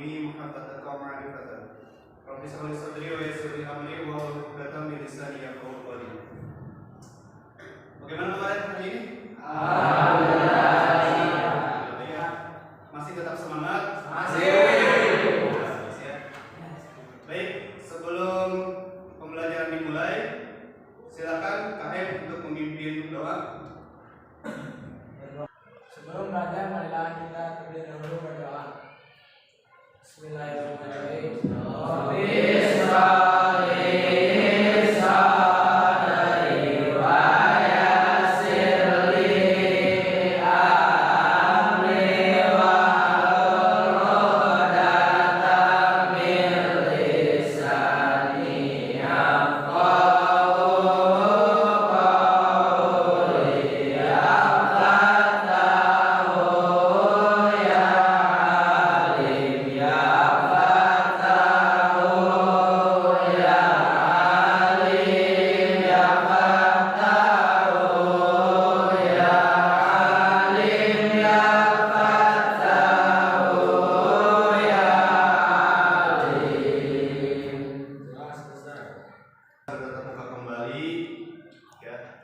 fahmini muhabbataka wa ma'rifatan. Rabbi shrah li sadri wa yassir li amri wa hlul 'uqdatam min lisani yafqahu qawli. Bagaimana kalian hari ini? Alhamdulillah. Masih tetap semangat? Masih. Baik, sebelum pembelajaran dimulai, silakan KM untuk memimpin doa. Sebelum belajar, marilah kita terlebih dahulu berdoa. Bismillahirrahmanirrahim.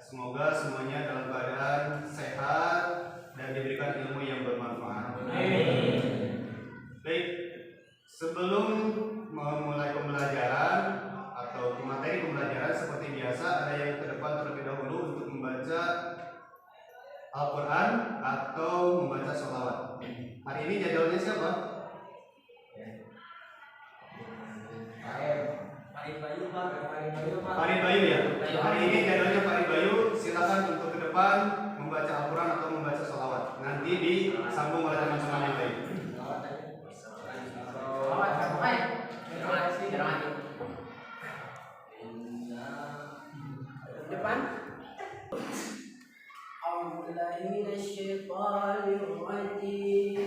Semoga semuanya dalam keadaan sehat dan diberikan ilmu yang bermanfaat. Amin. Baik, sebelum memulai pembelajaran atau materi pembelajaran seperti biasa, ada yang ke depan terlebih dahulu untuk membaca Al-Quran atau membaca sholawat. Hari ini jadwalnya siapa? Farid Bayu ya. Hari ini jadwalnya Farid Bayu. Silakan untuk ke depan membaca Al-Quran atau membaca sholawat. Nanti disambung oleh teman-teman yang lain. Depan. A'udzubillahiminasyaitonirrajim.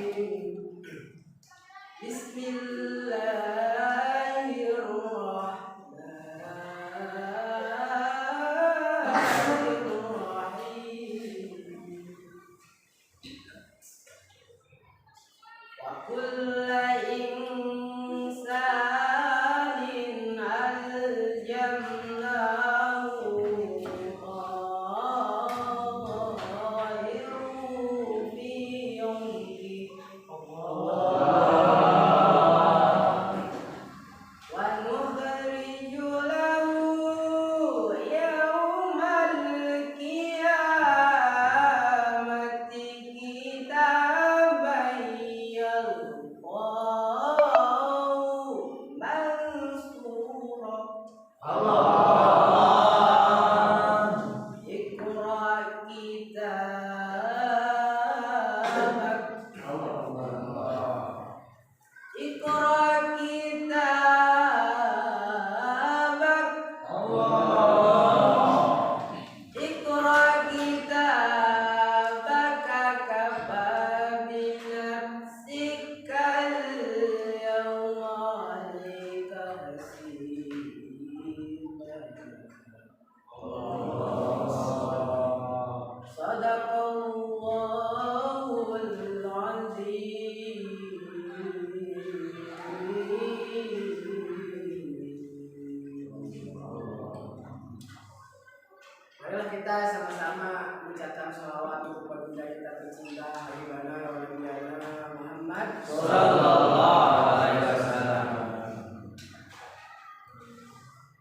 Marilah kita sama-sama mengucapkan sholawat untuk baginda kita tercinta Habibana wa Nabiyyana Muhammad sallallahu alaihi wasallam.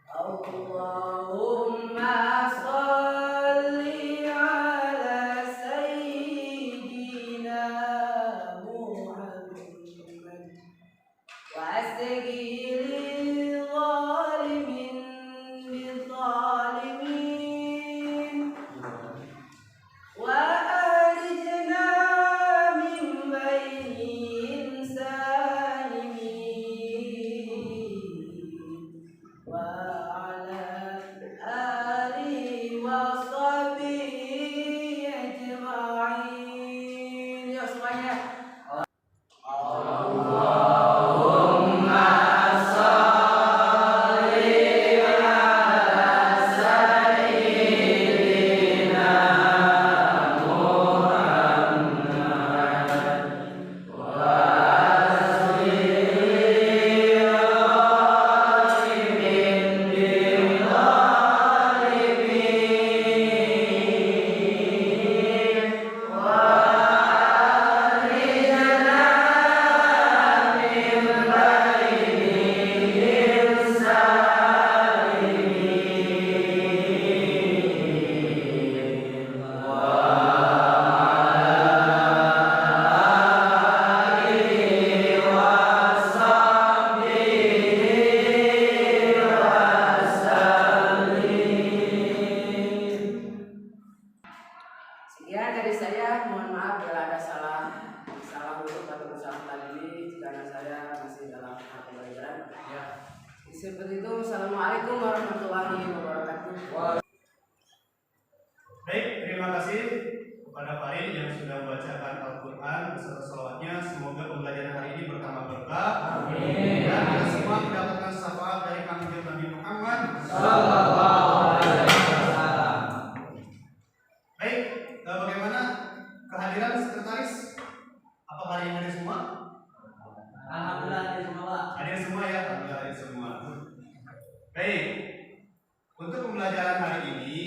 Allahumma sholli ala sayyidina Muhammad wa asghil Allahumma Seperti itu. Assalamualaikum warahmatullahi wabarakatuh. Baik, terima kasih kepada Farid yang sudah membacakan Al-Quran beserta salawatnya. Semoga pembelajaran hari ini bertambah berkah. Amin. Dan kita semua mendapatkan syafaat dari kanjeng Nabi Muhammad Sallallahu Alaihi Wasallam. Baik, bagaimana kehadiran sekretaris? Apa hari ini hadir semua? Alhamdulillah hadir semua, Pak. Hadir semua ya, alhamdulillah hadir semua. Baik, untuk pembelajaran hari ini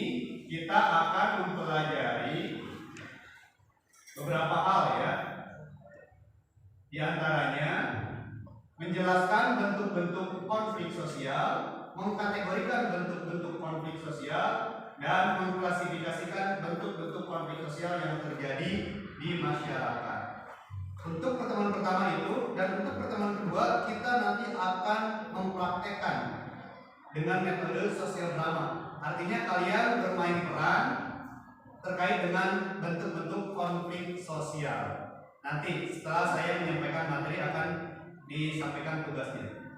kita akan mempelajari beberapa hal ya. Di antaranya menjelaskan bentuk-bentuk konflik sosial, mengkategorikan bentuk-bentuk konflik sosial, dan mengklasifikasikan bentuk-bentuk konflik sosial yang terjadi di masyarakat. Untuk pertemuan pertama itu dan untuk pertemuan kedua kita nanti akan mempraktekkan dengan metode sosial drama. Artinya kalian bermain peran terkait dengan bentuk-bentuk konflik sosial. Nanti setelah saya menyampaikan materi akan disampaikan tugasnya.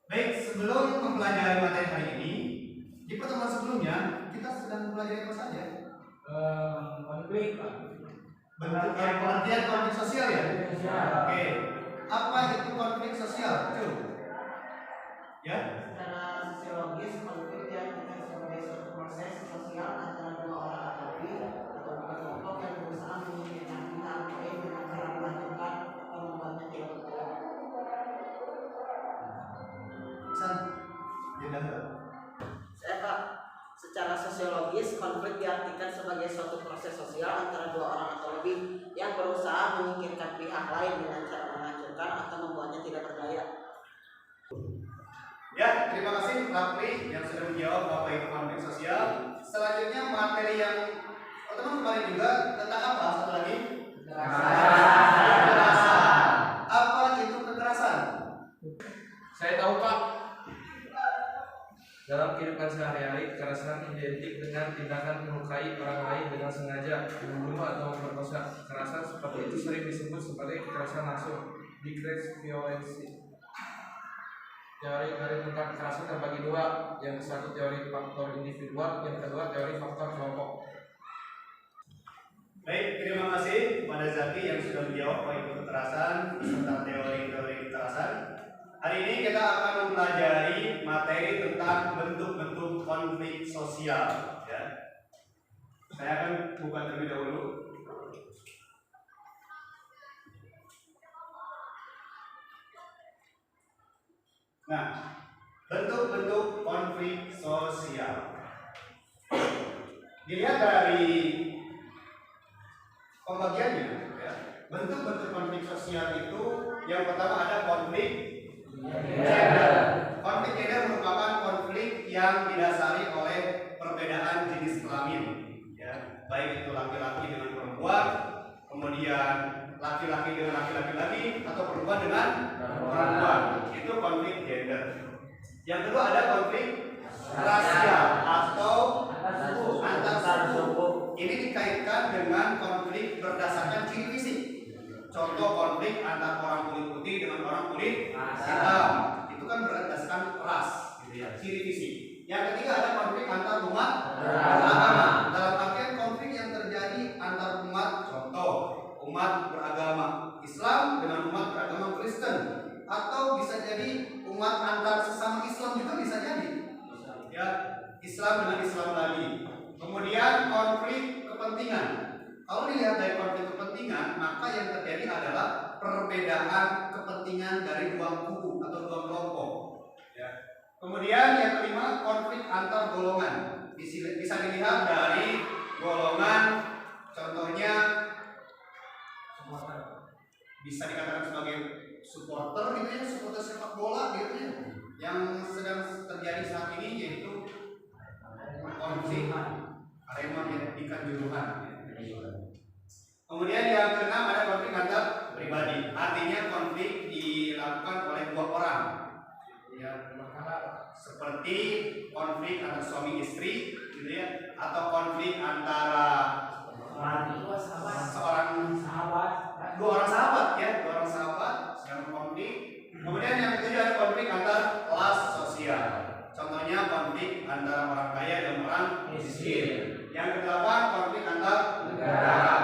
Baik, sebelum mempelajari materi hari ini, di pertemuan sebelumnya kita sedang mempelajari apa saja? Konflik, Pak. Bentuk pengertian konflik sosial ya? Oke. Apa itu konflik sosial? Ya? Secara sosiologis, konflik diartikan sebagai suatu proses sosial antara dua orang atau lebih atau bukan kelompok yang berusaha menyingkirkan pihak lain dengan cara melanjutkan atau membuatnya tidak berdaya. Saya Pak, secara sosiologis, konflik diartikan sebagai suatu proses sosial antara dua orang atau lebih yang berusaha menyingkirkan pihak lain dengan cara menghancurkan atau membuatnya tidak berdaya. Ya, terima kasih Rafli yang sudah menjawab apa itu konflik sosial. Selanjutnya materi yang pertemuan kemarin juga tentang apa? Satu lagi. Kekerasan. Apa itu kekerasan? Saya tahu Pak. Dalam kehidupan sehari-hari, kekerasan identik dengan tindakan melukai orang lain dengan sengaja, membunuh atau memperkosa. Kekerasan seperti itu sering disebut sebagai kekerasan langsung, direct violence. Teori tentang kekerasan terbagi dua, yang satu teori faktor individual, yang kedua teori faktor kelompok. Baik, terima kasih kepada Zaki yang sudah menjawab apa itu kekerasan serta teori-teori kekerasan. Hari ini kita akan mempelajari materi tentang bentuk-bentuk konflik sosial. Ya. Saya akan buka terlebih dahulu. Nah, bentuk-bentuk konflik sosial. Dilihat dari pembagiannya, ya. Bentuk-bentuk konflik sosial itu yang pertama ada konflik gender. Konflik gender merupakan konflik yang didasari oleh perbedaan jenis kelamin, ya. Baik itu laki-laki dengan perempuan, kemudian laki-laki dengan laki-laki lagi, atau perempuan dengan perempuan. Itu konflik gender. Yang kedua ada konflik rasial atau antar suku. Ini dikaitkan dengan konflik berdasarkan ciri fisik. Contoh konflik antar orang kulit putih dengan orang kulit hitam. Itu kan berdasarkan ras, gitu ya, ciri fisik. Yang ketiga ada konflik antar umat beragama. Dalam artian konflik yang terjadi antar umat, contoh umat beragama Islam dengan umat beragama Kristen, atau bisa jadi umat antar sesama Islam juga bisa jadi, ya, Islam dengan Islam lagi. Kemudian konflik kepentingan. Kalau dilihat dari konflik kepentingan, maka yang terjadi adalah perbedaan kepentingan dari dua kubu atau dua kelompok, ya. Kemudian yang kelima konflik antar golongan. Bisa dilihat dari golongan, contohnya bisa dikatakan sebagai supporter gitu ya, supporter sepak bola gitu ya, yang sedang terjadi saat ini, yaitu konflik Arema di Kanjuruhan. Kemudian yang keenam ada konflik antar pribadi, artinya konflik dilakukan oleh dua orang, ya, seperti konflik antar suami istri, gitu ya, atau konflik antara dua orang sahabat, ya, dua orang sahabat sedang konflik. Kemudian yang ketiga ada konflik antar kelas konflik antara orang kaya dan orang miskin. Yang kedelapan, konflik antar negara.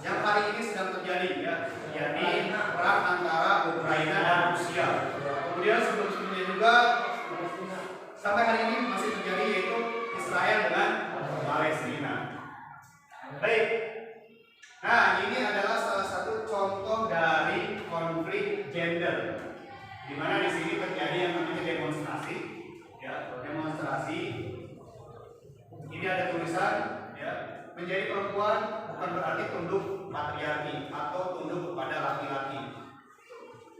Yang hari ini sedang terjadi ya, yakni perang antara Ukraina dan Rusia. Kemudian sebelum-sebelumnya juga sampai hari ini masih terjadi, yaitu Israel dengan Palestina. Baik. Nah, ini adalah salah satu contoh dari konflik gender, di mana di sini terjadi yang namanya demonstrasi, ya, demonstrasi. Ini ada tulisan, ya, menjadi perempuan bukan berarti tunduk patriarki atau tunduk kepada laki-laki.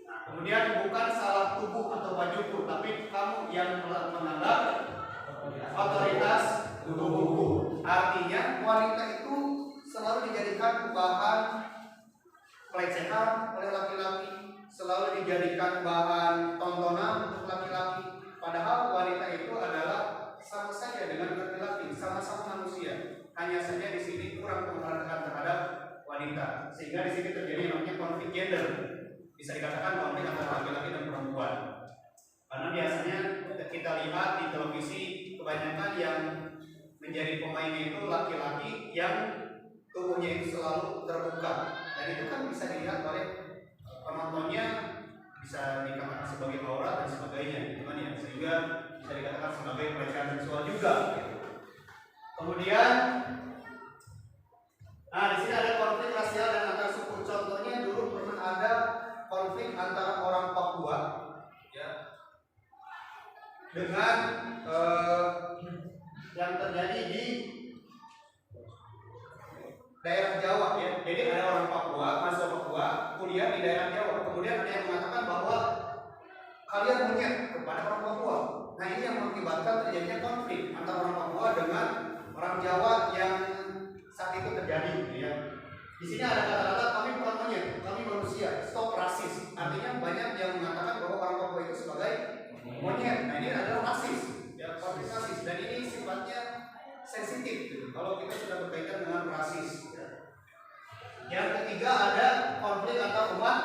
Nah, kemudian bukan salah tubuh atau bajuku, tapi kamu yang menganggap otoritas tubuhku. Artinya wanita itu selalu dijadikan bahan pelecehan oleh laki-laki, selalu dijadikan bahan tontonan untuk laki-laki. Padahal wanita itu adalah sama saja dengan laki-laki, sama-sama manusia. Hanya saja di sini kurang penghargaan terhadap wanita, sehingga di sini terjadi yang namanya konflik gender. Bisa dikatakan konflik antara laki-laki dan perempuan. Karena biasanya kita lihat di televisi kebanyakan yang menjadi pemainnya itu laki-laki yang tubuhnya itu selalu terbuka, dan itu kan bisa dilihat oleh penontonnya, bisa dikatakan sebagai aurat dan sebagainya, gitu kan ya, sehingga bisa dikatakan sebagai pelecehan seksual juga. Kemudian, nah di sini ada konflik rasial dan antar suku. Contohnya dulu pernah ada konflik antara orang Papua, ya, dengan yang terjadi di daerah Jawa, ya. Jadi ada orang Papua, mahasiswa Papua kuliah di daerah Jawa. Kemudian ada yang mengatakan bahwa kalian monyet kepada orang Papua. Nah, ini yang mengakibatkan terjadinya konflik antara orang Papua dengan orang Jawa yang saat itu terjadi, ya. Di sini ada kata-kata kami bukan monyet, kami manusia. Stop rasis. Artinya banyak yang mengatakan bahwa orang Papua itu sebagai monyet. Nah, ini adalah rasis, ya, konflik rasis, dan ini sifatnya sensitif, gitu, kalau kita sudah berkaitan dengan rasis. Yang ketiga ada konflik antar umat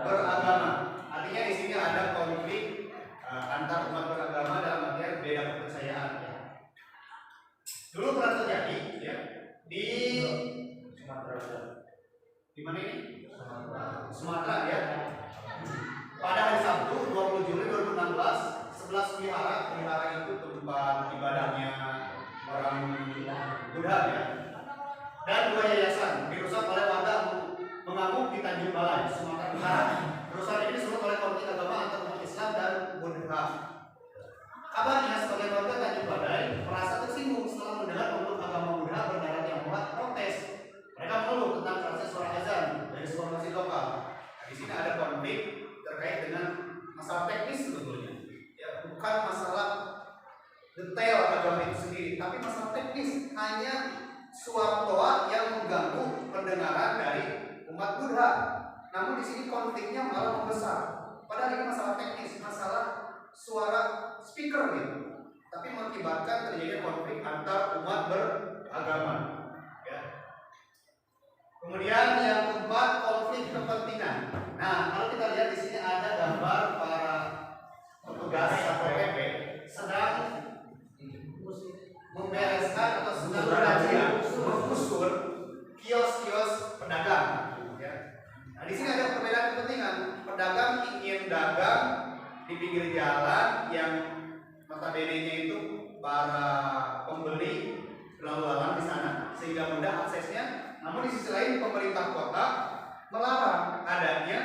beragama. Artinya di sini ada konflik antar umat beragama dalam artian beda kepercayaan. Ya. Dulu pernah terjadi, ya, di mana ini? Sumatera, ya. Pada hari Sabtu 20 Juli 2016, 11 wihara itu tempat ibadahnya orang Buddha, ya, dan 2 yayasan dirusak oleh warga mengamuk di Tanjung Balai, Sumatera Utara. Kerusakan ini disebut oleh konflik agama antara umat Islam dan Buddha. Kabarnya sebagai warga Tanjung Balai merasa tersinggung setelah mendengar pemeluk agama Buddha berdarah Tionghoa protes. Mereka mengeluh tentang kerasnya suara azan dari sebuah masjid lokal. Nah, di sini ada konflik terkait dengan masalah teknis sebetulnya, ya, bukan masalah detail agama itu sendiri, tapi masalah teknis, hanya suara doa yang mengganggu pendengaran dari umat Buddha. Namun di sini konfliknya malah membesar. Padahal ini masalah teknis, masalah suara speaker, gitu, tapi mengakibatkan terjadinya konflik antar umat beragama, ya. Kemudian yang keempat, konflik kepentingan. Nah, kalau kita lihat di sini ada gambar para petugas Satpol PP sedang membereskan atau sedang razia menggusur kios-kios pedagang, ya. Nah, di sini ada perbedaan kepentingan. Pedagang ingin dagang di pinggir jalan yang notabene-nya itu para pembeli lalu lalang di sana sehingga mudah aksesnya. Namun di sisi lain pemerintah kota melarang adanya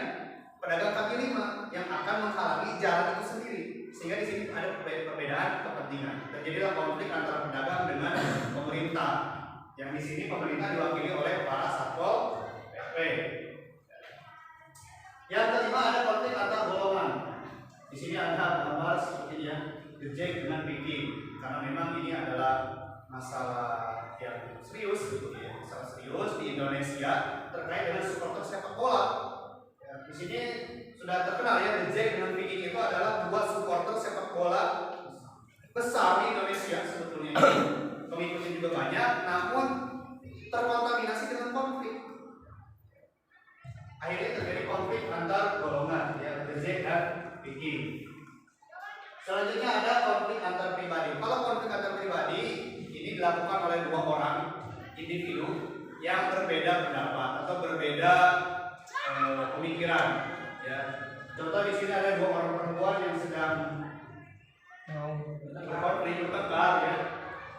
pedagang kaki lima yang akan menghalangi jalan itu sendiri, sehingga di sini ada perbedaan kepentingan. Terjadilah konflik antara pedagang dengan pemerintah, yang di sini pemerintah diwakili oleh para satpol pp. Yang kelima ada konflik antar golongan. Di sini ada gambar sepertinya The Jack dengan Vicky, karena memang ini adalah masalah yang serius, gitu ya, masalah serius di Indonesia terkait dengan supporter sepak bola. Ya, di sini sudah terkenal, ya, The Jack dengan Vicky itu adalah 2 supporter sepak bola besar di Indonesia sebetulnya. Pengikutnya juga banyak, namun terkontaminasi dengan konflik. Akhirnya terjadi konflik antar golongan, ya, The Jack dan Vicky. Selanjutnya ada konflik antar pribadi. Kalau konflik antar pribadi ini dilakukan oleh dua orang individu yang berbeda pendapat atau berbeda pemikiran. Ya. Contoh di sini ada dua orang perempuan yang sedang berkonflik bertengkar. Ya.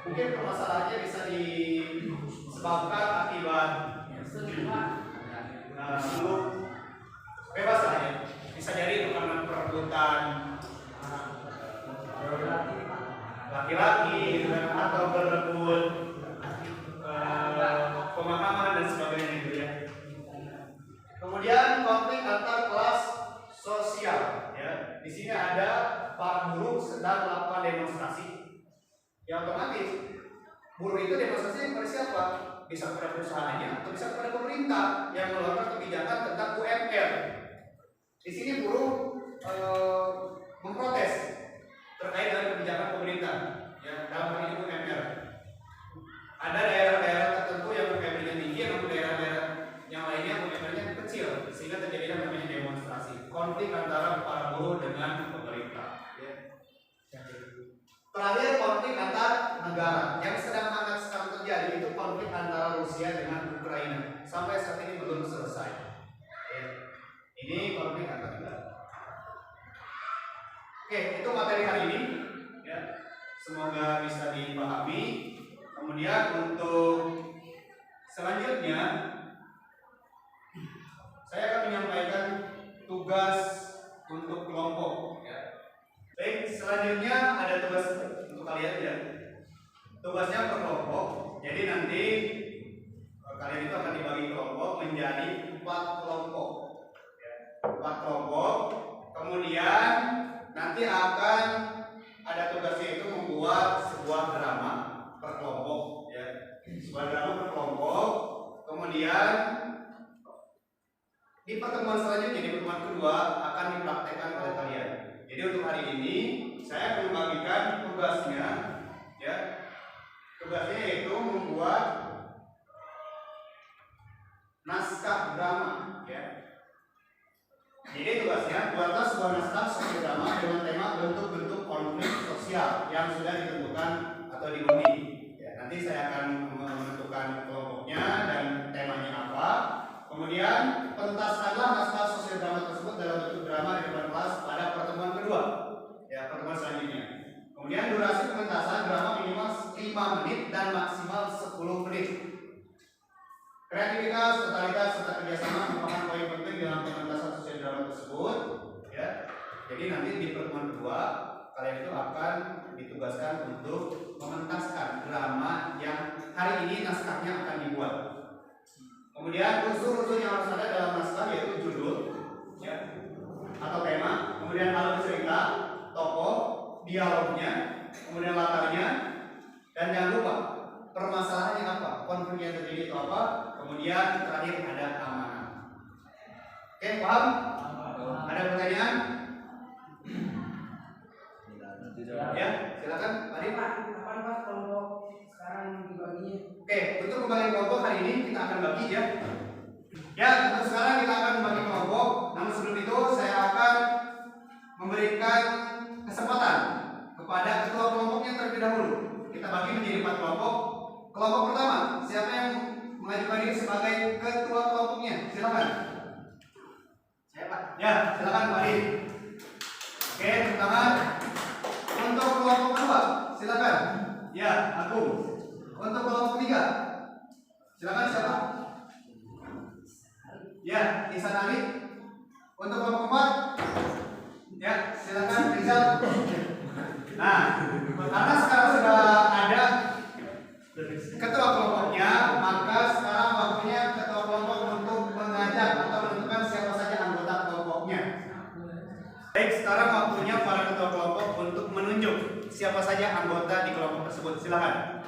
Mungkin permasalahannya bisa disebabkan akibat seluk bebas lah ya. Bisa jadi karena perebutan laki-laki gitu kan, atau berebut pemahaman dan sebagainya gitu ya. Kemudian konflik antar kelas sosial ya. Di sini ada para buruh sedang melakukan demonstrasi. Ya otomatis buruh itu demonstrasi kepada siapa? Bisa kepada perusahaannya atau bisa kepada pemerintah yang mengeluarkan kebijakan tentang UMR. Di sini buruh memprotes terkait dengan kebijakan pemerintah ya, dalam hal ini UMR. Ada daerah-daerah tertentu yang UMR-nya tinggi, namun daerah-daerah yang lainnya UMR-nya kecil, sehingga terjadi namanya demonstrasi, konflik antara para buruh dengan pemerintah. Ya. Terakhir konflik antar negara yang sedang hangat sekarang terjadi itu konflik antara Rusia dengan Ukraina. Sampai saat ini belum selesai. Ya. Ini konflik antar negara. Oke, itu materi hari ini. Ya. Semoga bisa dipahami. Kemudian untuk selanjutnya saya akan menyampaikan tugas untuk kelompok. Ya. Baik, selanjutnya ada tugas untuk kalian ya. Tugasnya per kelompok. Jadi nanti kalian itu akan dibagi kelompok menjadi 4 kelompok. Ya. 4 kelompok. Kemudian nanti akan ada tugasnya itu membuat sebuah drama per kelompok ya. Sebuah drama per kelompok. Kemudian di pertemuan selanjutnya, di pertemuan kedua akan dipraktekkan oleh kalian. Jadi untuk hari ini saya akan membagikan tugasnya ya. Tugasnya yaitu membuat naskah drama ya. Jadi tugasnya buatlah sebuah naskah sosial drama dengan tema bentuk-bentuk konflik sosial yang sudah ditentukan atau diundi. Ya, nanti saya akan menentukan kelompoknya dan temanya apa. Kemudian pentaskanlah naskah sosial drama tersebut dalam bentuk drama di depan kelas pada pertemuan kedua. Ya, pertemuan selanjutnya. Kemudian durasi pementasan drama minimal 5 menit dan maksimal 10 menit. Kreativitas, totalitas, serta kerjasama merupakan poin penting dalam pementasan sosial drama tersebut. Ya, jadi nanti di pertemuan kedua kalian itu akan ditugaskan untuk mementaskan drama yang hari ini naskahnya akan dibuat. Kemudian unsur-unsur yang harus ada dalam naskah yaitu judul, ya, atau tema, kemudian alur cerita, tokoh, dialognya, kemudian latarnya, dan jangan lupa permasalahannya apa, konflik yang terjadi itu apa, kemudian terakhir ada amanah. Oke, paham? Ada pertanyaan? Ya, silakan. Mari Pak. Kapan Pak kelompok sekarang dibaginya? Oke, untuk membagi kelompok hari ini kita akan bagi ya. Ya, untuk sekarang kita akan membagi kelompok. Namun sebelum itu saya akan memberikan kesempatan kepada ketua kelompoknya terlebih dahulu. Kita bagi menjadi 4 kelompok. Kelompok pertama, siapa yang mengajukan diri sebagai ketua kelompoknya? Silakan. Saya Pak. Ya, silakan Pak Adi. Oke, tepuk tangan. Untuk kelompok kedua, silakan. Ya, aku. Untuk kelompok ketiga, silakan siapa? Ya, Ihsan Ali. Untuk kelompok keempat, ya, silakan Rizal. Nah, karena sekarang sudah ada ketua kelompoknya, maka sekarang waktunya ketua kelompok untuk mengajak atau menentukan siapa saja anggota kelompoknya. Baik, sekarang waktunya para ketua kelompok untuk menunjuk siapa saja anggota di kelompok tersebut. Silakan.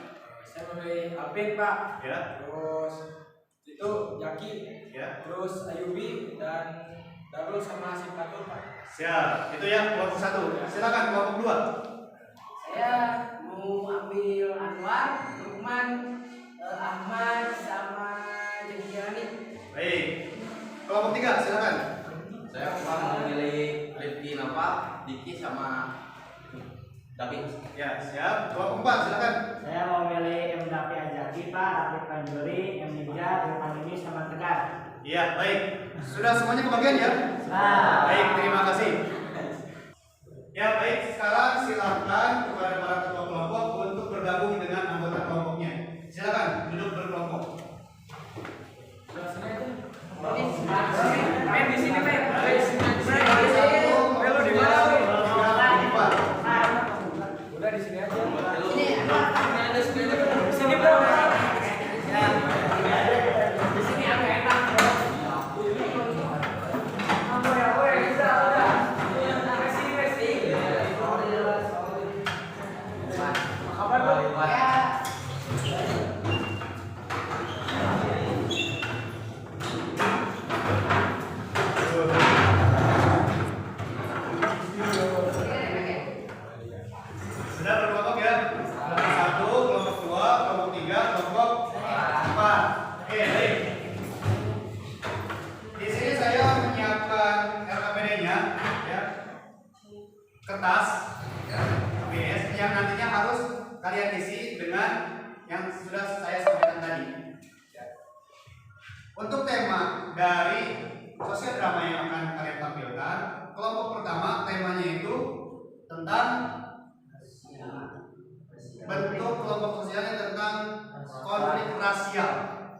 Saya memilih Apin Pak. Ya. Terus itu Jaki. Ya. Terus Ayubi dan Darul sama Simpatul Pak. Siap. Itu ya kelompok 1. Silakan kelompok 2. Saya mau ambil Anwar, Lukman, Ahmad sama Jengkiani. Baik. Kelompok 3, silakan. Saya akan memilih Rifki Nova, Diki sama David. Ya, siap. Kelompok 4, silakan. Saya mau milih M. Davi Ajaki, Pak, David Panjuri, M. Ninja, Irfan ini sama Tegar. Iya, baik. Sudah semuanya kebagian ya? Nah. Baik, terima kasih. Ya, baik. Sekarang silakan kepada para ketua kelompok untuk bergabung dengan anggota kelompoknya. Silakan duduk berkelompok. Main di sini, main. Melo di mana? Udah di sini aja. Ini Di sini, Bro. Di sini agak enak. Udah. Resi. Apa, Bro? Sudah berkelompok ya? Kelompok 1, kelompok 2, kelompok 3, kelompok 4. Oke, baik. Di sini saya menyiapkan RKPD-nya, ya. Kertas, ya, ABS yang nantinya harus kalian isi dengan yang sudah saya sampaikan tadi. Ya. Untuk tema dari sosial drama yang akan kalian tampilkan, kelompok pertama temanya itu tentang bentuk kelompok sosialnya tentang konflik rasial,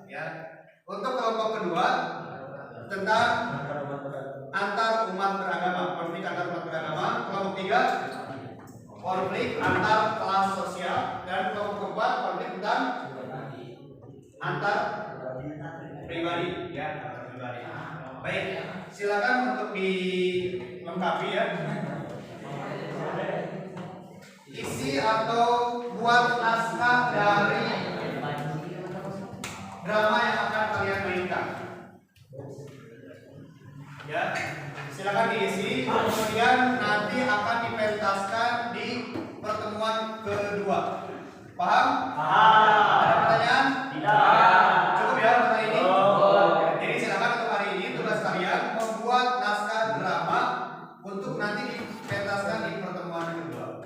ya. Untuk kelompok kedua tentang antar umat beragama, konflik antar umat beragama. Kelompok 3 konflik antar kelas sosial, dan kelompok keempat konflik tentang antar pribadi, ya, antar pribadi. Baik, silakan untuk dilengkapi ya. Isi atau buat naskah dari drama yang akan kalian mainkan. Ya, silakan diisi. Kemudian nanti akan dipentaskan di pertemuan kedua. Paham? Ada pertanyaan? Cukup ya untuk hari ini. Jadi silakan untuk hari ini tugas kalian membuat naskah drama untuk nanti dipentaskan di pertemuan kedua.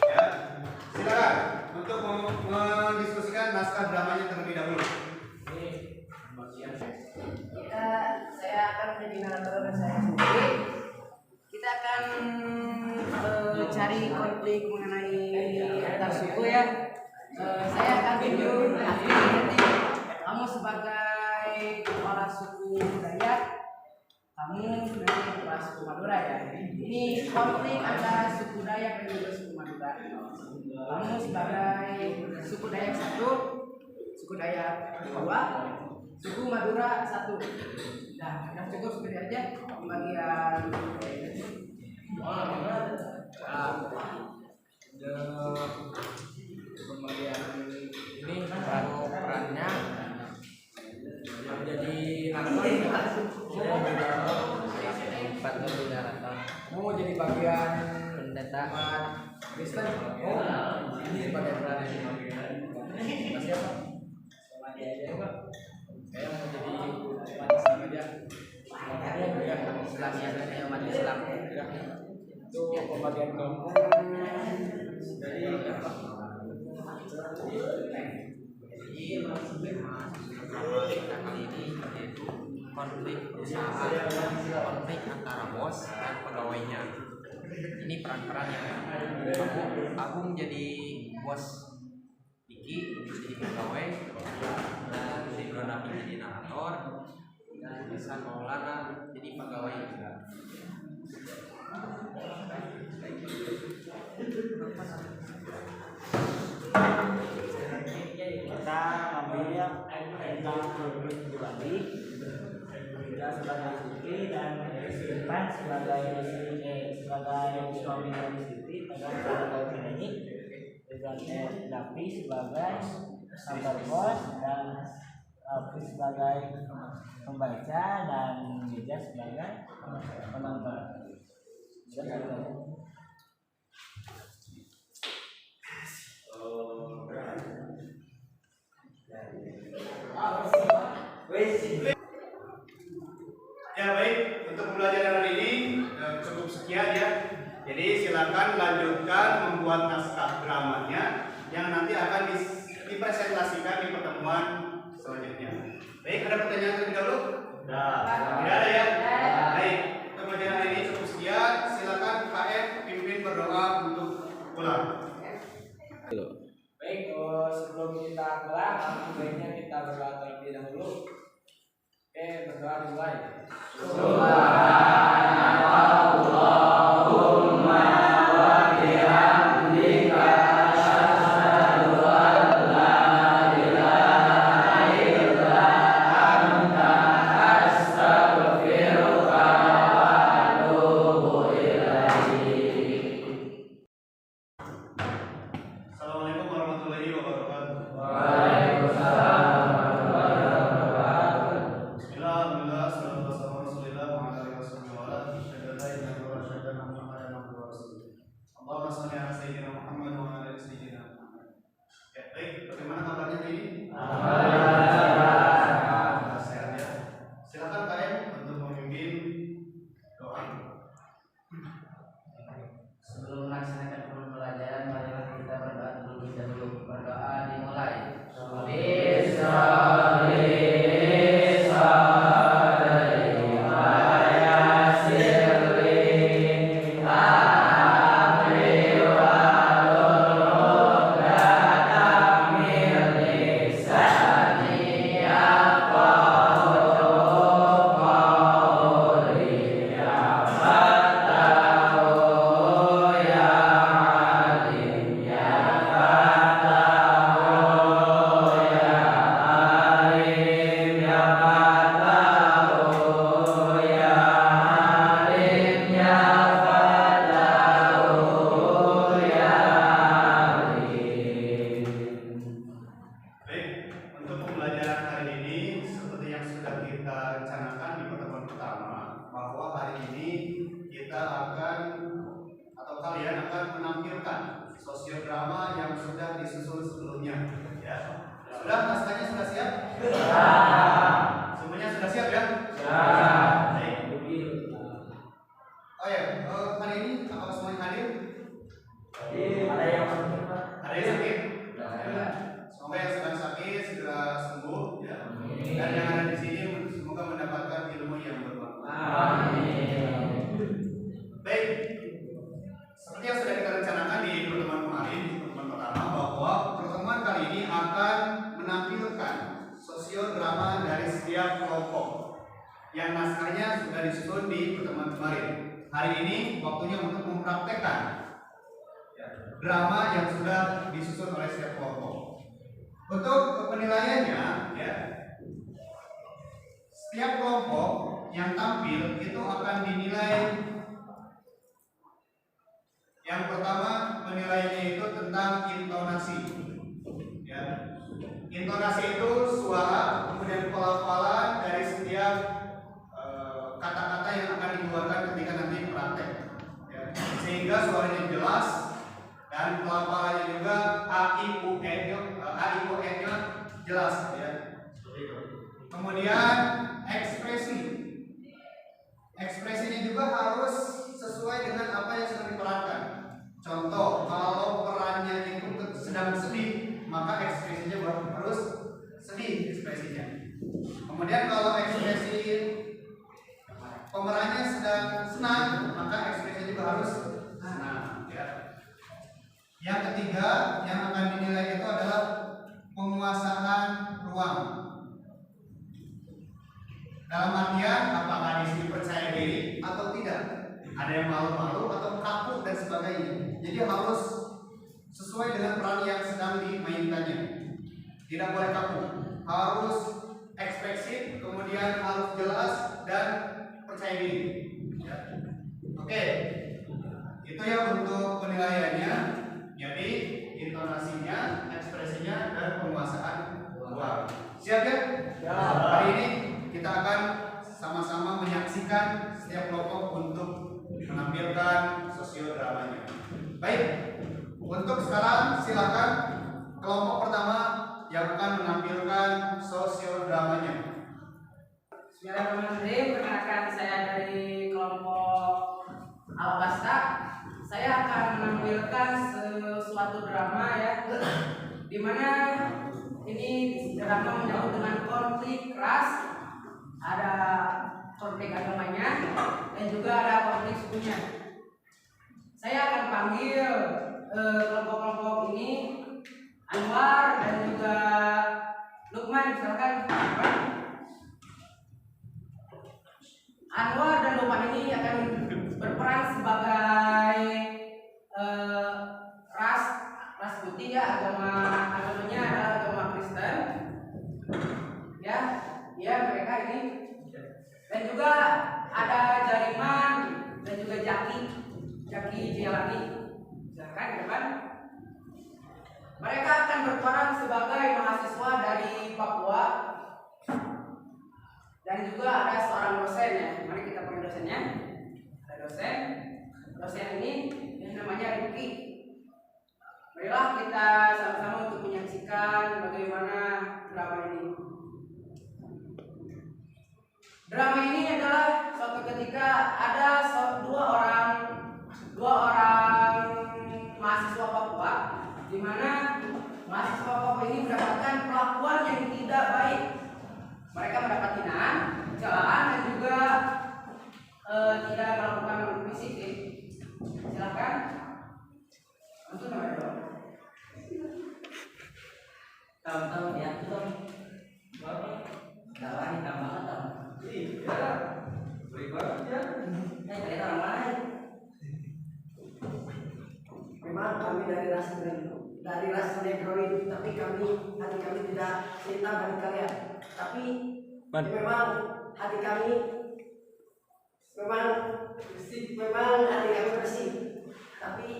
Ya, silakan untuk mendiskusikan naskah dramanya terlebih dahulu. Saya akan menjadi narator saya sendiri. Kita akan cari konflik mengenai antar suku ya. Saya akan tunjuk nanti kamu sebagai kepala suku Dayak, kamu sebagai kepala suku Madura ya. Ini konflik antara suku Dayak dan juga suku Madura. Kamu sebagai suku Dayak 1, suku Dayak 2, suku Madura 1. Nah, yang cukup seperti aja pembagian. Kemudian ini perannya menjadi narator. Mau jadi bagian pendeta Kristen. Ini sebagai peran yang siapa? Saya mau jadi umat Islam aja. Ya, Islam ya, umat Islam. Itu pembagian kelompok dari Kita kali ini yaitu konflik perusahaan, konflik antara bos dan pegawainya. Ini peran-peran yang Agung jadi bos, Diki jadi pegawai, dan Zibronaki jadi narator, dan Hasan Maulana jadi pegawai juga. Kita mengambil tentang konflik pribadi, kita sebagai istri dan Irfan sebagai suami dari istri, dan sebagai penyanyi, dan Davi sebagai kantor bos, dan Afi sebagai pembaca, dan Bija sebagai penonton. Ya baik, untuk pembelajaran hari ini cukup sekian ya. Jadi silakan lanjutkan membuat naskah dramanya yang nanti akan dipresentasikan di pertemuan selanjutnya. Baik, ada pertanyaan terlebih dahulu? Tidak ada ya? Baik, kemudian hari ini cukup sekian. Silakan KM pimpin berdoa untuk pulang. Baik, sebelum kita pulang, baiknya kita berdoa terlebih dahulu. Oke, berdoa dimulai. Assalamualaikum warahmatullahi wabarakatuh. Bismillah, alhamdulillah, sallallahu alaihi wasallam, rasulillah, wa ala alihi wasallam, wa ala asyhadu an la ilaha illallah, wa asyhadu anna Muhammadan abduhu wa rasuluh. Allahumma shalli ala sayyidina Muhammad wa ala ali sayyidina Muhammad. Ya, baik, bagaimana kabarnya hari ini? Sehat ya. Silakan KM untuk memimpin doa. Sebelum melaksanakan pembelajaran, marilah kita berdoa terlebih dahulu. Berdoa dimulai. Baik, untuk pembelajaran hari ini seperti yang sudah kita rencanakan di pertemuan pertama, bahwa hari ini kita akan atau kalian akan menampilkan sosiodrama yang sudah disusun sebelumnya. Ya, sudah naskahnya sudah siap? Semuanya sudah siap ya? Baik. Oh ya, hari ini apakah semuanya hadir? Ada yang sakit, Pak? Ada yang sakit? Ya. Semoga yang sedang sakit segera sembuh ya. Dan yang ada di sini semoga mendapatkan ilmu yang bermanfaat. Baik. Seperti yang sudah kita rencanakan di pertemuan kemarin, di pertemuan pertama, bahwa pertemuan kali ini akan menampilkan sosiodrama dari setiap kelompok yang naskahnya sudah disusun di pertemuan kemarin. Hari ini waktunya untuk mempraktekkan drama yang sudah disusun oleh setiap kelompok. Untuk penilaiannya, ya, setiap kelompok yang tampil itu akan dinilai. Yang pertama penilaiannya itu tentang intonasi. Ya. Intonasi itu suara, kemudian pelafalan dari setiap kata-kata yang akan dikeluarkan ketika nanti praktek. Ya. Sehingga suaranya jelas. Dan pelafalannya juga A-I-U-N-nya jelas ya. Kemudian ekspresinya juga harus sesuai dengan apa yang sedang diperankan. Contoh, kalau perannya itu sedang sedih, maka ekspresinya harus sedih ekspresinya. Kemudian kalau ekspresi pemerannya sedang senang, maka ekspresinya juga harus senang ya. Yang ketiga yang akan dinilai itu adalah penguasaan ruang. Dalam artian apakah di sini percaya diri atau tidak, ada yang malu-malu atau kaku dan sebagainya. Jadi harus sesuai dengan peran yang sedang dimainkannya. Tidak boleh kaku, harus ekspresif, kemudian harus jelas dan percaya diri. Ya. Oke, itu ya untuk penilaiannya. Jadi intonasinya, ekspresinya, dan penguasaan ruang. Siap ya? Hari ini kita akan sama-sama menyaksikan setiap kelompok untuk menampilkan sosiodramanya. Baik, untuk sekarang silakan kelompok pertama yang akan menampilkan sosiodramanya. Bismillahirrahmanirrahim. Perkenalkan, saya dari kelompok Alpasta. saya akan menampilkan suatu drama ya, dimana ini drama menyangkut dengan konflik ras, ada konflik agamanya, dan juga ada konflik sukunya. Saya akan panggil kelompok-kelompok ini, Anwar dan juga Lukman, silakan. Anwar dan Lukman ini akan berperan sebagai ras putih ya, agamanya adalah agama Kristen. Ya mereka ini, dan juga ada Jariman dan juga Jaki Jelani. Silakan ke depan. Mereka akan berperan sebagai mahasiswa dari Papua, dan juga ada seorang dosen ya. Mari kita panggil dosennya. Ada dosen ini namanya Rifki. Marilah kita sama-sama untuk menyaksikan bagaimana drama ini. Drama ini adalah suatu ketika ada dua orang mahasiswa Papua, di mana mahasiswa Papua ini mendapatkan perlakuan yang tidak baik. Mereka mendapat hinaan, celaan, dan juga tidak melakukan fisik. Silakan. Untuk nomor 2. Tahun-tahun ya, dakwah ini tambah atau? Iya, berikutnya. Kita orang lain. Memang kami dari ras Negroid, tapi hati kami tidak hitam dari kalian. Tapi memang hati kami bersih. Tapi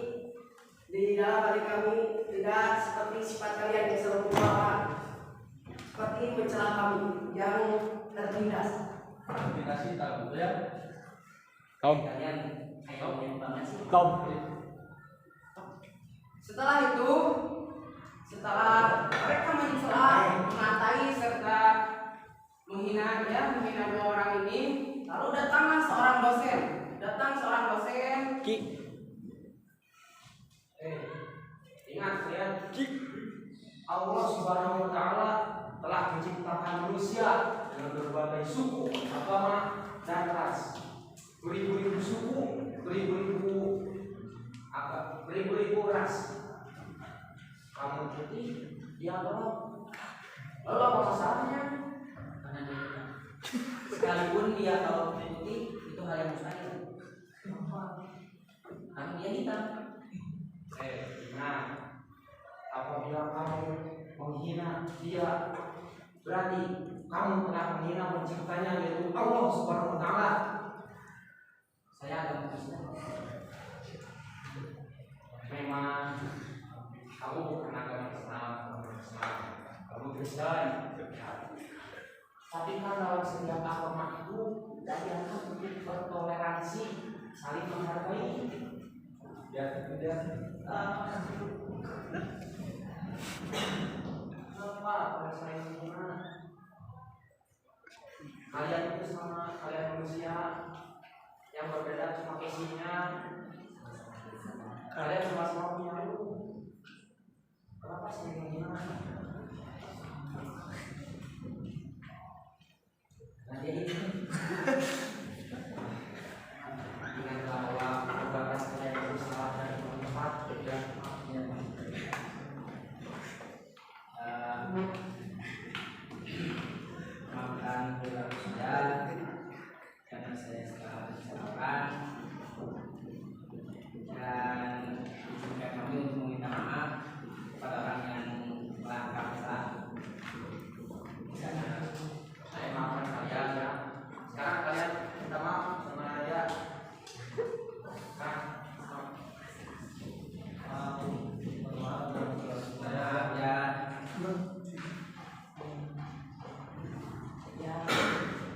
di dalam hati kami tidak seperti sifat kalian yang selalu berubah, seperti mencela kami yang tertindas. Tertindas hitam, ya. Kalian kayak banget sih. Setelah mereka mencela, mengatai serta menghina dua orang ini, lalu datanglah seorang dosen. Ingat ya, Allah Subhanahu wa Ta'ala telah menciptakan manusia dengan berbagai suku, agama, dan ras. Beribu-ribu suku, beribu-ribu ras. Kamu putih, dia gelap. Lalu apa masalahnya? Karena dia sekalipun dia kalau putih itu hal yang mustahil. Karena dia hitam. Nah, apabila kamu menghina dia, berarti kamu telah menghina penciptanya, yaitu Allah Subhanahu wa Ta'ala. Saya agak Kristen. Memang kamu bukan agama Islam, kamu Kristen. Tapi kan dalam setiap agama itu diajarkan untuk bertoleransi, saling menghargai. Kenapa kalau saya gimana? Kalian itu sama kalian manusia yang berbeda cuma isinya. Kalian sama-sama punya ilmu. Kenapa sih gimana? Nanti ini dengan bahwa beberapa kalian itu salah dan tepat dan maafkan perilaku saya karena saya salah bicarakan, dan izinkan kami untuk meminta maaf kepada orang yang melanggar salah. Saya maafkan kalian ya. Sekarang kalian minta maaf sama saya.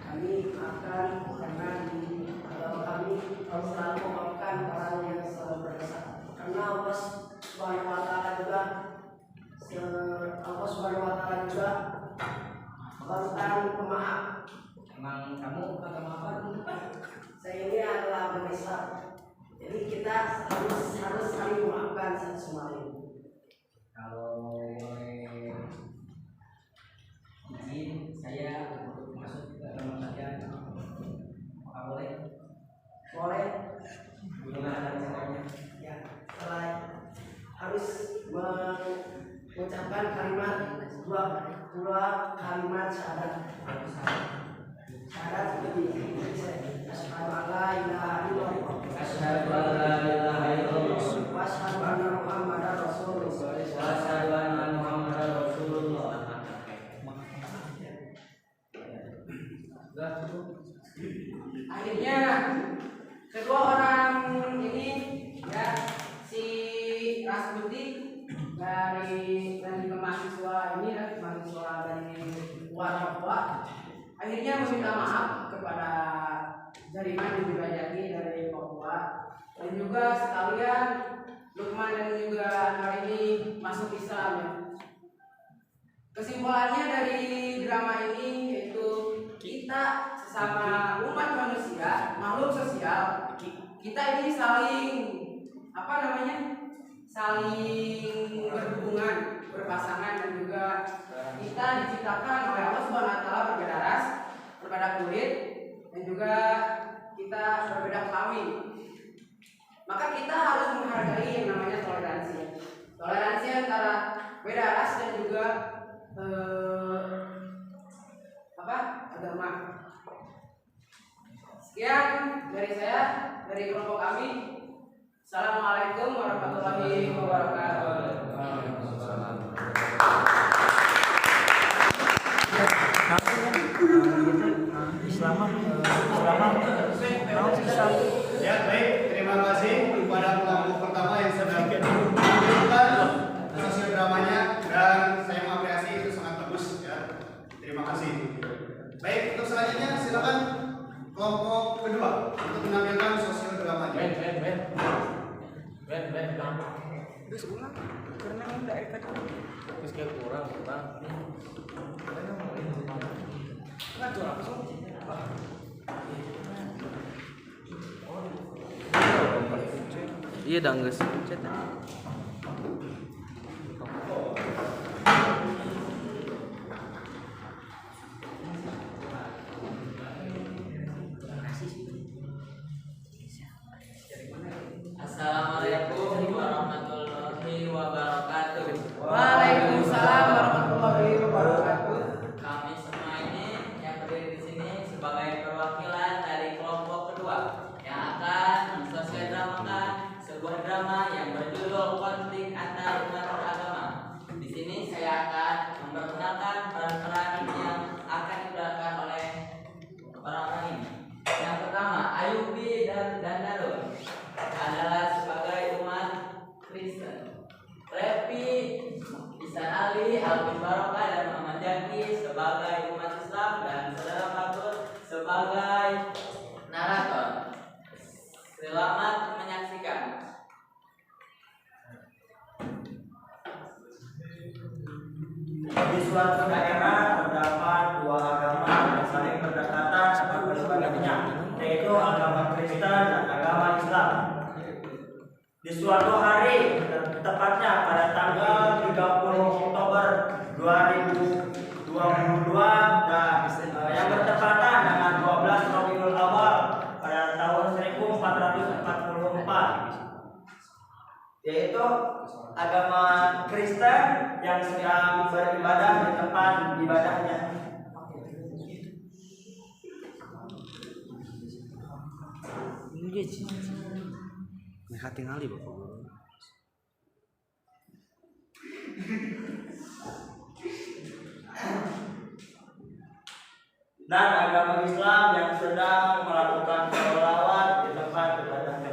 Kami akan karena di agama kami selalu memaafkan orang yang selalu berdosa. Karena Allah Subhanahu wa Ta'ala juga tentang pemaaf. Emang kamu agama apa? Saya ini adalah agama Islam. Jadi kita harus silakan semua ini. Kalau boleh izin saya untuk masuk ke dalam bagian apakah boleh? Boleh. Gimana caranya? Ya, setelah harus mengucapkan kalimat dua kalimat syahadat. Syahadat seperti ini. Asyhadu an la ilaha illallah. Asyhadu an la ilaha illallah. Wa asyhadu anna Muhammadar Rasulullah. Wa asyhadu anna Muhammadar Rasulullah. Akhirnya kedua orang ini ya, si Rasputi dari mahasiswa ini ya, mahasiswa dari Papua akhirnya meminta maaf kepada Jaringan dan juga Jaki dari Papua, dan juga sekalian Lukman dan juga Anwar ini masuk Islam ya. Kesimpulannya dari drama ini yaitu kita sesama umat manusia, makhluk sosial, kita ini saling saling berhubungan, berpasangan, dan juga kita diciptakan oleh Allah Subhanahu wa taala berbeda ras, berbeda kulit, dan juga kita berbeda kelamin. Maka kita harus menghargai yang namanya toleransi. Toleransi antara beda ras dan juga agama. Sekian dari saya, dari kelompok kami. Assalamualaikum warahmatullahi wabarakatuh. Ya, baik, terima kasih kepada kelompok pertama yang sudah menunjukkan sosial dramanya, dan saya mengapresiasi itu sangat bagus ya. Terima kasih. Baik, untuk selanjutnya silakan kelompok kedua untuk menampilkan sosial dramanya. Terus ulang karena udah ikat. Terus kayak kurang. Ngatur langsung. Iya dah geus pencet. Assalamualaikum warahmatullahi wabarakatuh. Waalaikumsalam warahmatullahi wabarakatuh. Kami semua ini yang berdiri di sini sebagai perwakilan dari kelompok kedua yang akan mensosialdramakan sebuah drama yang berjudul Konflik Antar Umat Beragama. Di sini saya akan memperkenalkan peran-peran yang akan diperankan oleh orang-orang ini. Yang pertama, Ayubi dan Darun adalah sebagai umat Kristen. Repi, Ihsan Ali, Alvin Barokah, dan Muhammad Jaki sebagai umat Islam, dan Saudara Fatur sebagai narator. Selamat menyaksikan. Di suatu daerah terdapat dua agama yang saling berdekatan seperti beribadahnya, yaitu agama Kristen dan agama Islam. Di suatu hari, tepatnya pada tanggal 30 Oktober 2022 dan yang bertepatan dengan 12 Rabiul Awal pada tahun 1444, yaitu agama Kristen yang sedang beribadah di tempat ibadahnya. Tinggali Bapak Guru. Dan agama Islam yang sedang melakukan sholawat di tempat ibadahnya.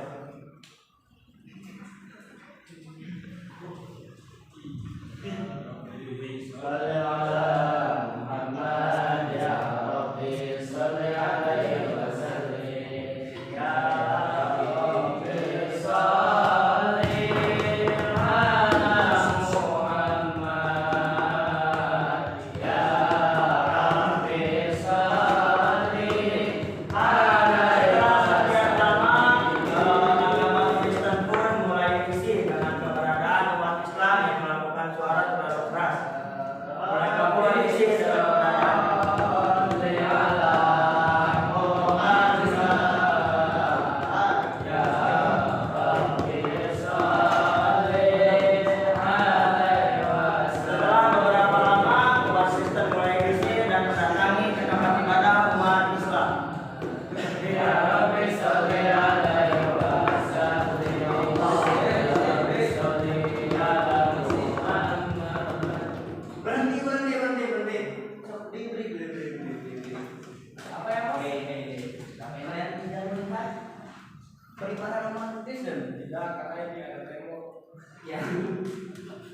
Ya.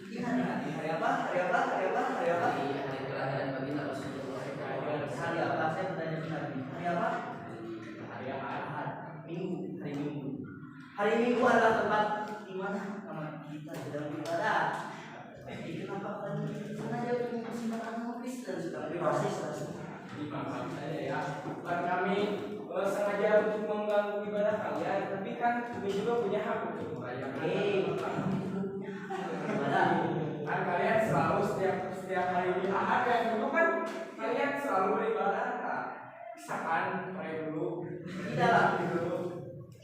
Ingat hari apa? Hari kelahiran baginda Rasulullah. Hari apa? Saya bertanya benar nih. Hari apa? Hari Ahad. Minggu. Hari Minggu adalah tempat di mana kita sedang beribadah. Kenapa kalian sengaja mempersembahkan agama Kristen sudah bebas? Maaf saya ya, bukan kami sengaja untuk mengganggu ibadah kalian, tapi kan kami juga punya hak untuk merayakan. Kan kalian selalu setiap hari di Ahad ya, dulu kan kalian selalu beribadah. Misalkan mulai dulu. Tidak dulu.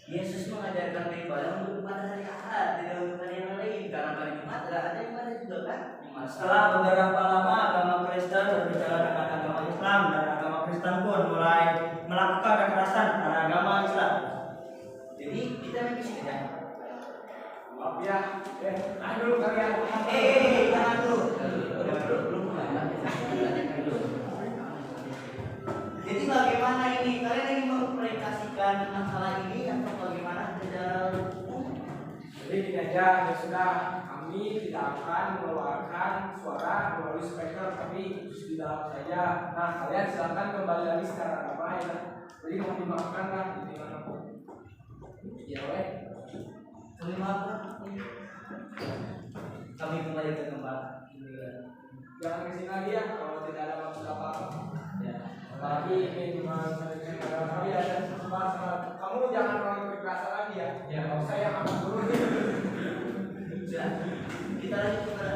Yesus mengajarkan beribadah untuk pada hari Ahad, tidak untuk hari yang lain. Karena hari Jumat ada ibadah juga kan? Setelah beberapa lama agama Kristen berbicara dengan agama Islam dan agama Kristen pun mulai melakukan kekerasan pada agama Islam. Jadi kita bisa ya. Maaf ya, dulu kalian. Jangan dulu. Jadi bagaimana ini? Kalian ingin mempresentasikan masalah ini atau bagaimana secara umum? Jadi gini aja, ya sudah, kami tidak akan mengeluarkan suara melalui speaker, tapi di dalam saja. Nah, kalian silakan kembali lagi secara damai ya. Jadi mohon dimaafkan lah di mana pun. Ya, weh. Kami maafkan. Kami kembali ke tempat. Jangan kesini lagi ya kalau tidak ada maksud apa-apa. Ya. Apalagi ini cuma kami ada masalah. Kamu jangan terlalu kekerasan lagi ya. Ya, kalau saya akan dulu. Sudah. Kita lanjut kepada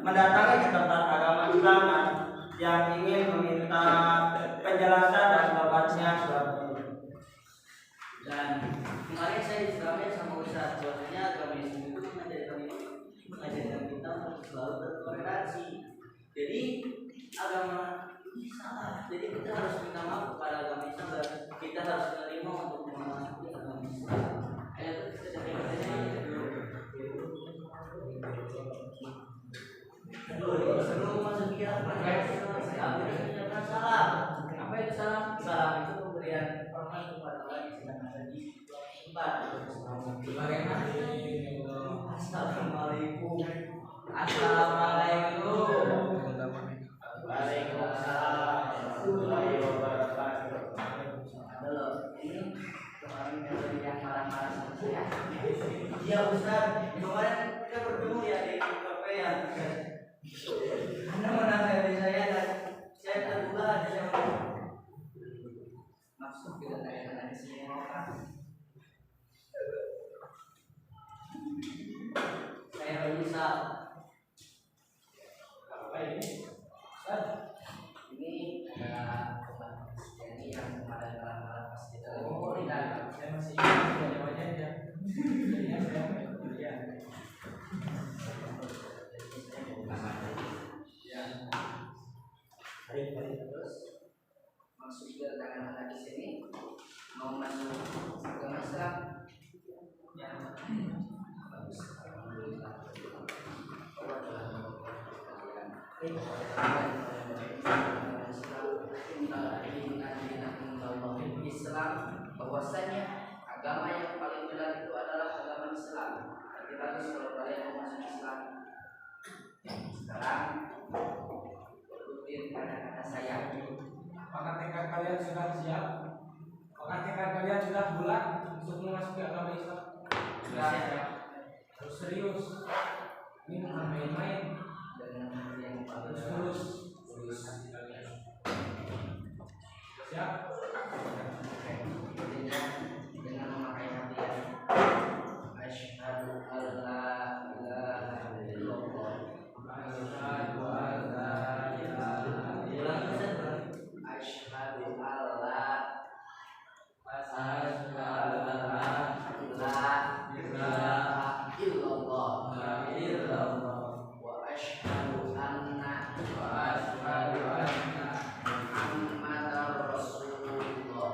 mendatangi ke tempat agama Islam yang ingin meminta penjelasan dan taubatnya selama ini. Dan kemarin saya diserahkan sama Ustaz bahwasanya agama Islam itu mengajarkan kita untuk selalu bertoleransi. Jadi agama ini salah. Jadi kita harus minta maaf kepada agama Islam dan kita harus menerima untuk memasuki agama Islam. Ayat itu kita sebelum masuk ya, salam. Apa itu salam? Salam itu pemberian hormat kepada orang yang sedang ada di tempat. Assalamualaikum. Waalaikumsalam warahmatullahi wabarakatuh. Halo, ini kemarin yang marah-marah sama saya. Iya Ustaz, kemarin kita bertemu ya di kafe ya. Anda menasihati saya dan saya tergugah di sana. Maksud kita tanya-tanya di sini orang. Saya menyesal. Apa ini? Ustaz, Ini adalah obat Kristiani yang kemarin malam pas kita lagi dan saya masih ingat jawabannya ya. Jadinya saya ya. di sini mau masuk agama Islam. Ya, bagus. Alhamdulillah. Islam, bahwasanya agama yang paling benar itu adalah agama Islam. Tapi bagus kalau kalian mau masuk Islam. Sekarang ikutin kata-kata saya. Apakah tekad kalian sudah siap? Apakah tekad kalian sudah bulat untuk memasuki agama Islam? Sudah siap. Harus serius. Ini bukan main-main. Dengan hati yang paling Harus tulus. Siap? dengan memakai hati yang asyhadu alla ilaha illallah asyhadu alla ilaha illallah asyhadu alla illallah wa asyhadu anna Muhammadar Rasulullah.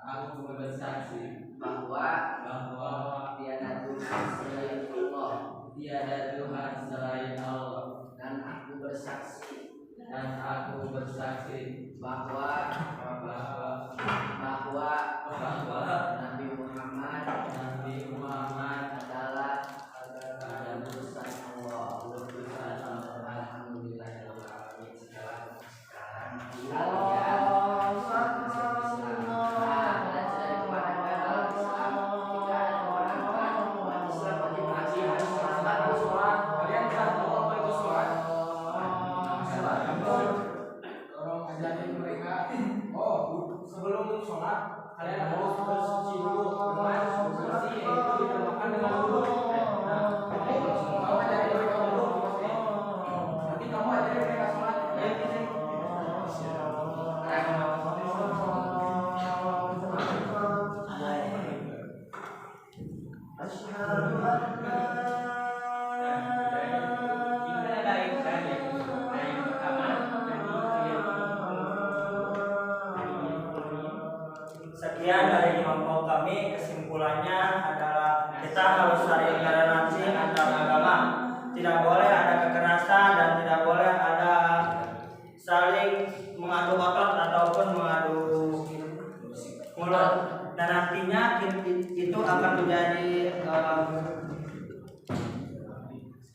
Aku bersaksi bahwa tiada Tuhan selain Allah, dan aku bersaksi bahwa Nabi Muhammad adalah utusan Allah. Alhamdulillah. Sebelum sholat, kalian harus bersuci dulu, bersih, yaitu dinamakan dengan wudhu. Nah, kamu ajarin mereka wudhu, nanti kamu ajarin mereka sholat. Sekian dari kelompok kami, kesimpulannya adalah kita harus saling toleransi antar agama. Tidak boleh ada kekerasan dan tidak boleh ada saling mengadu otot ataupun mengadu mulut. Dan nantinya itu akan menjadi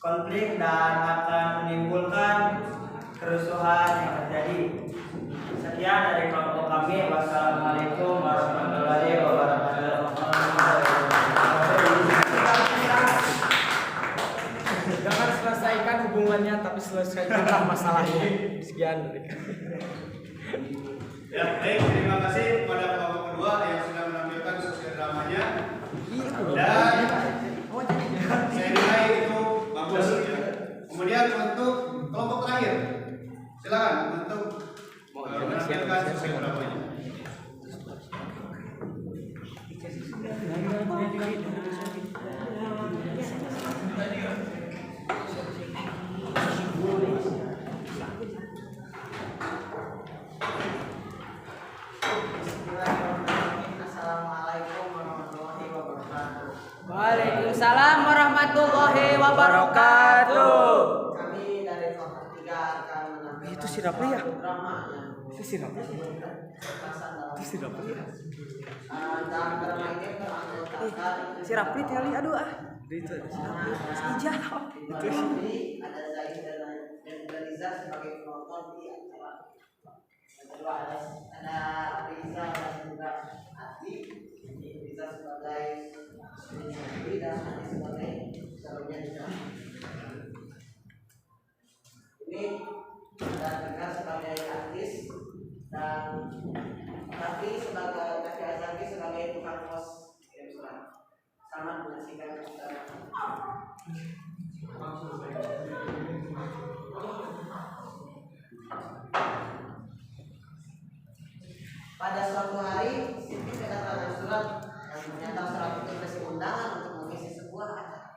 konflik dan akan menimbulkan kerusuhan yang terjadi. Sekian dari kelompok kami. Wassalamualaikum warahmatullahi wabarakatuh. Jangan selesaikan hubungannya, tapi selesaikanlah masalahnya. Sekian dari kami. Ya, baik, terima kasih kepada kelompok kedua yang sudah menampilkan sosial dramanya. Dan saya nilai itu bagus ya. Kemudian untuk kelompok terakhir, silakan untuk menampilkan sosial dramanya. Assalamualaikum warahmatullahi wabarakatuh. Waalaikumsalam warahmatullahi wabarakatuh. Kami dari kelompok 3 akan menampilkan Itu si Rapli ya? drama yang Itu si Rapli. Itu si Rapli ya? dalam drama ini beranggotakan Si Rapli teli aduh ah. Itu si Rapli. Si Ijah. Itu sih ada Zaid dan Riza sebagai penonton di acara. Yang kedua ada Riza dan juga Adi. Riza sebagai istri dan Adi sebagai suaminya juga. Ini ada Rika sebagai artis dan Raffi sebagai tukang pos kirim surat. Selamat menyaksikan acara. Pada suatu hari, Siti kedatangan surat dan ternyata surat itu berisi undangan untuk mengisi sebuah acara.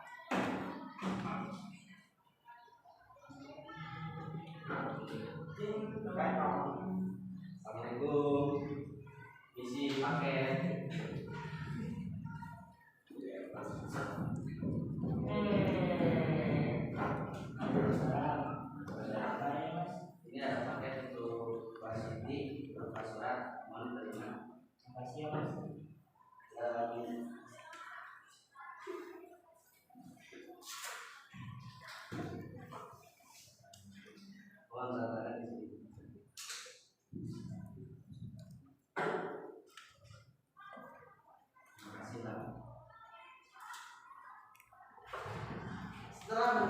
Setelah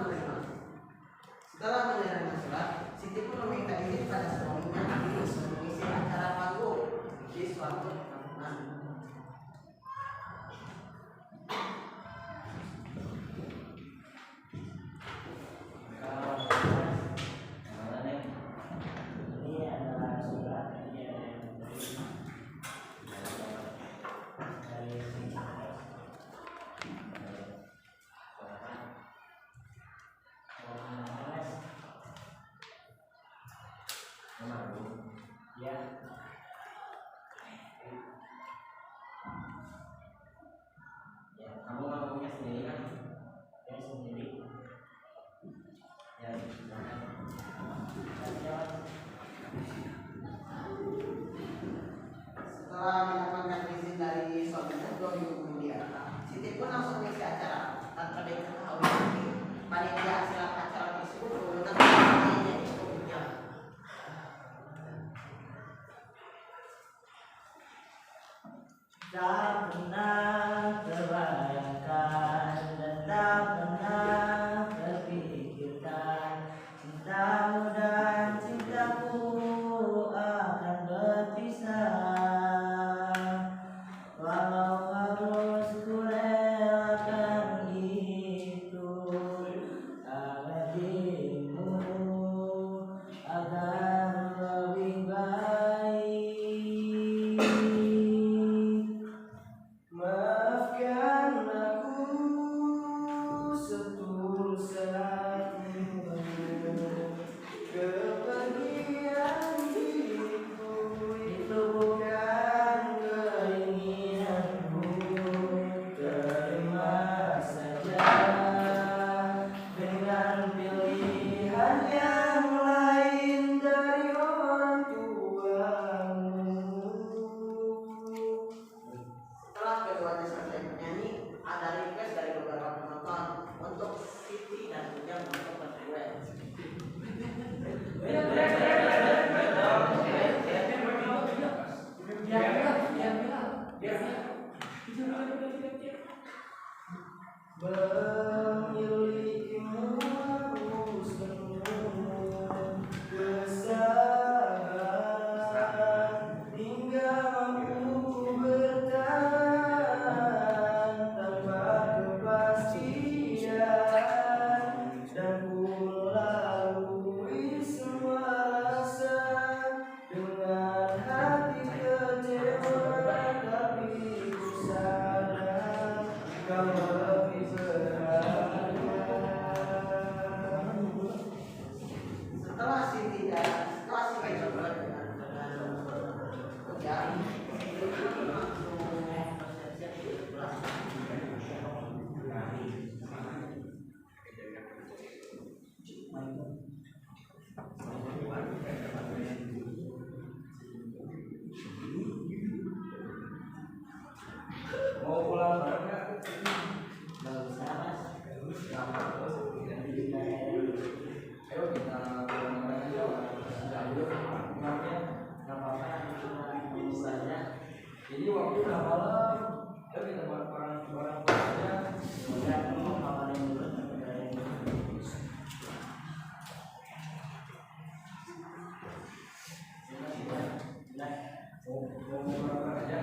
menerima surat, Siti pun meminta izin pada suaminya untuk mengisi acara panggung di suatu perkampungan. Ini adalah surat dari Kamu ngomongnya sendiri kan? ya sendiri. Ya, silakan. Setelah mendapatkan izin dari suaminya 2 minggu kemudian, Siti pun langsung mengisi acara tanpa diketahui panitia acara tersebut menggunakan lainnya itu berjalan. Tak pernah terbayangkan dan tak pernah terpikirkan cintamu dan cintaku akan berpisah. Walau harus ku relakan itu agar dirimu agar lebih baik. Maafkan aku setulus hatimu, kepergian diriku itu bukan keinginanku. Terima saja dengan pilihan yang lain dari orang tuamu. Setelah keduanya selesai bernyanyi, ada request dari beberapa penonton untuk Siti dan Ujang untuk berduet. Memilikimu harus penuh kesabaran hingga mampu bertahan tanpa kepastian, dan ku lalui semua rasa dengan hati kecewa, tapi ku sadar kau lebih berharga. Setelah Siti berduet dengan Ujang, Siti pun langsung bersiap-siap di kelas. Mau pulang bareng nggak? Nggak usah mas. Ayo kita pulang bareng aja. Maafnya nggak apa-apa, nanti saja. Jadi waktu udah malam. Ayo kita bareng aja. Ya, kamu kabarin dulu. Mau bareng aja.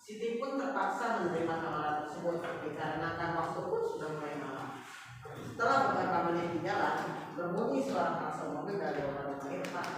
Siti pun terpaksa menerima tawaran tersebut dikarenakan waktu pun sudah mulai malam. Setelah beberapa menit di jalan, berbunyi suara klakson mobil dari orang rumah Irfan.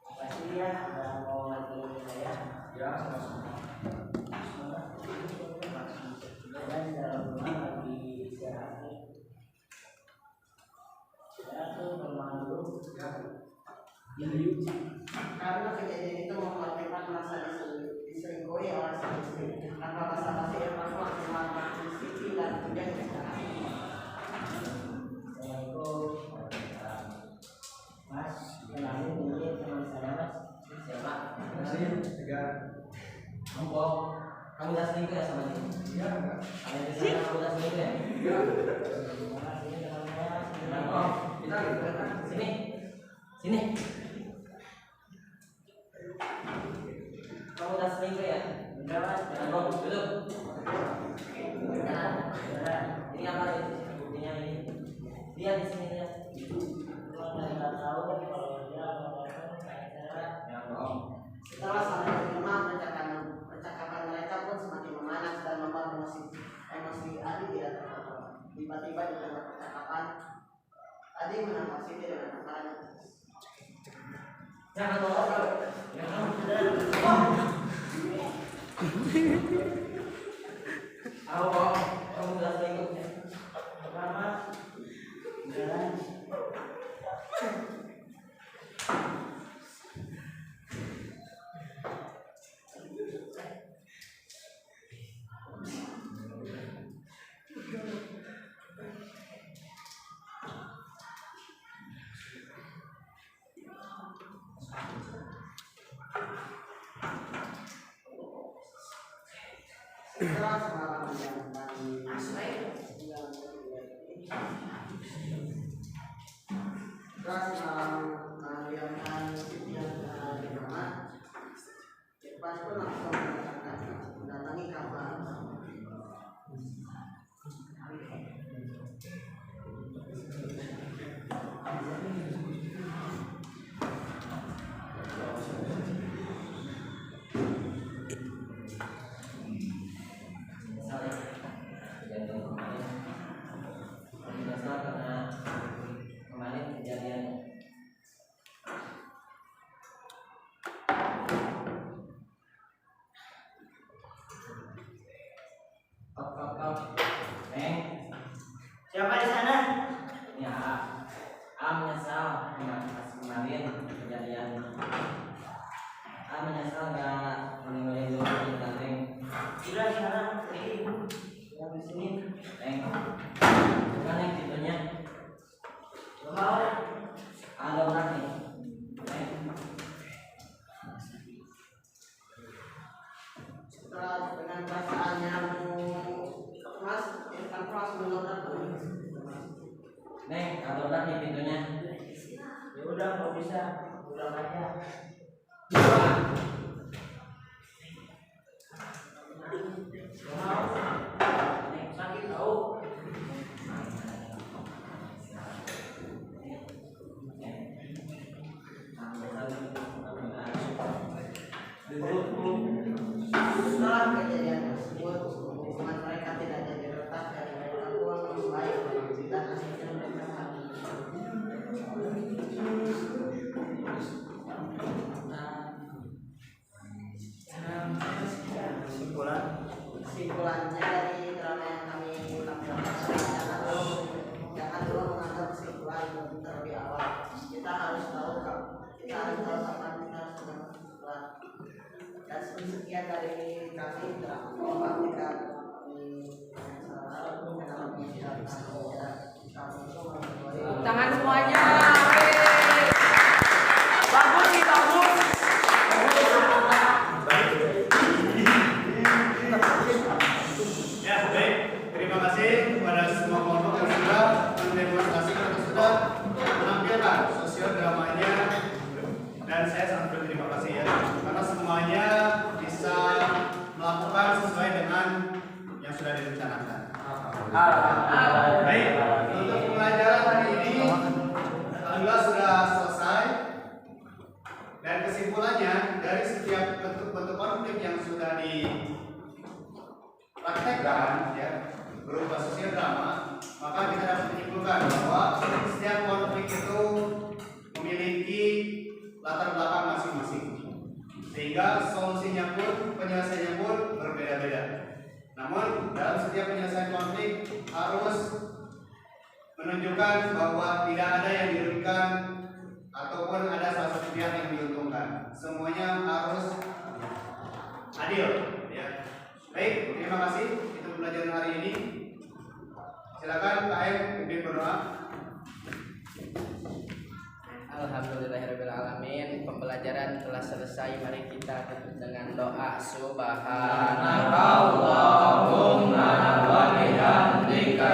Makasih ya, udah mau bantuin saya. Ya, sama-sama. Dan di dalam rumah lagi istirahat nih. Saya tuh bermain dulu. Karena kejadian itu membuat Irfan merasa diselingkuhi oleh sang istri. Tanpa basa-basi Irfan langsung melamar Siti dan Ujang istirahat. Assalamualaikum. Mas, kenalin ini teman saya mas. Kamu udah selingkuh ya sama dia? Iya, enggak. Kamu udah selingkuh ya? Iya. Sini. Sini. Kamu udah selingkuh ya? Jangan duduk. Ini apa sih? Buktinya ini. Lihat di sini lihat. Nggak tahu kalau dia Ya bohong. setelah saling menerima percakapan mereka pun semakin memanas dan membawa emosi Adi tidak terkontrol. Tiba-tiba di tengah percakapan Adi menangkap Siti dengan amarah. Jangan bohong. Aku bohong. Kamu udah selingkuh ya? Pertama, setelah semalam menjalankan di kamar, Irfan pun langsung mendatangi kamar. Siapa di sana? Ya, menyesal kemarin kejadian. Menyesal nggak melindungi dulu kita Neng. Sudah di sana. Yang di sini, Neng. Bukan Neng pintunya. Mau? Ada orang nih, Neng. Setelah dengan perasaannya Mas, Irfan langsung menolak. Neng, ada orang nih pintunya. Ya udah, kalau bisa udah aja. Mau? Sakit tahu. Setelah kejadian tersebut, hubungan mereka tidak jadi retak dan mereka pun membaik dan akhirnya mereka saling. Kesimpulannya dari drama yang kami tampilkan, jangan dulu menganggap kesimpulan terlebih awal. Kita harus tahu kapan kita sudah kesimpulan. Dan sekian dari kami drama ketika Tangan semuanya. Bagus nih, bagus. Ya, baik. Terima kasih kepada semua kelompok yang sudah mendemonstrasikan atau sudah menampilkan sosiodramanya, dan saya sangat berterima kasih ya, karena semuanya bisa melakukan sesuai dengan yang sudah direncanakan. Baik, untuk pembelajaran hari ini alhamdulillah sudah selesai, dan kesimpulannya dari setiap bentuk-bentuk konflik yang sudah dipraktekkan ya berupa sosiodrama, maka kita dapat menyimpulkan bahwa setiap konflik itu memiliki latar belakang masing-masing, sehingga solusinya pun, penyelesaiannya pun berbeda-beda. Namun dalam setiap penyelesaian konflik harus menunjukkan bahwa tidak ada yang dirugikan ataupun ada salah satu pihak yang diuntungkan. Semuanya harus adil ya. Baik, terima kasih. Itu pembelajaran hari ini. Silakan KM pimpin berdoa. Alhamdulillahirabbil alamin. pembelajaran telah selesai. Mari kita tutup dengan doa. Subhanakallahumma wa bihamdika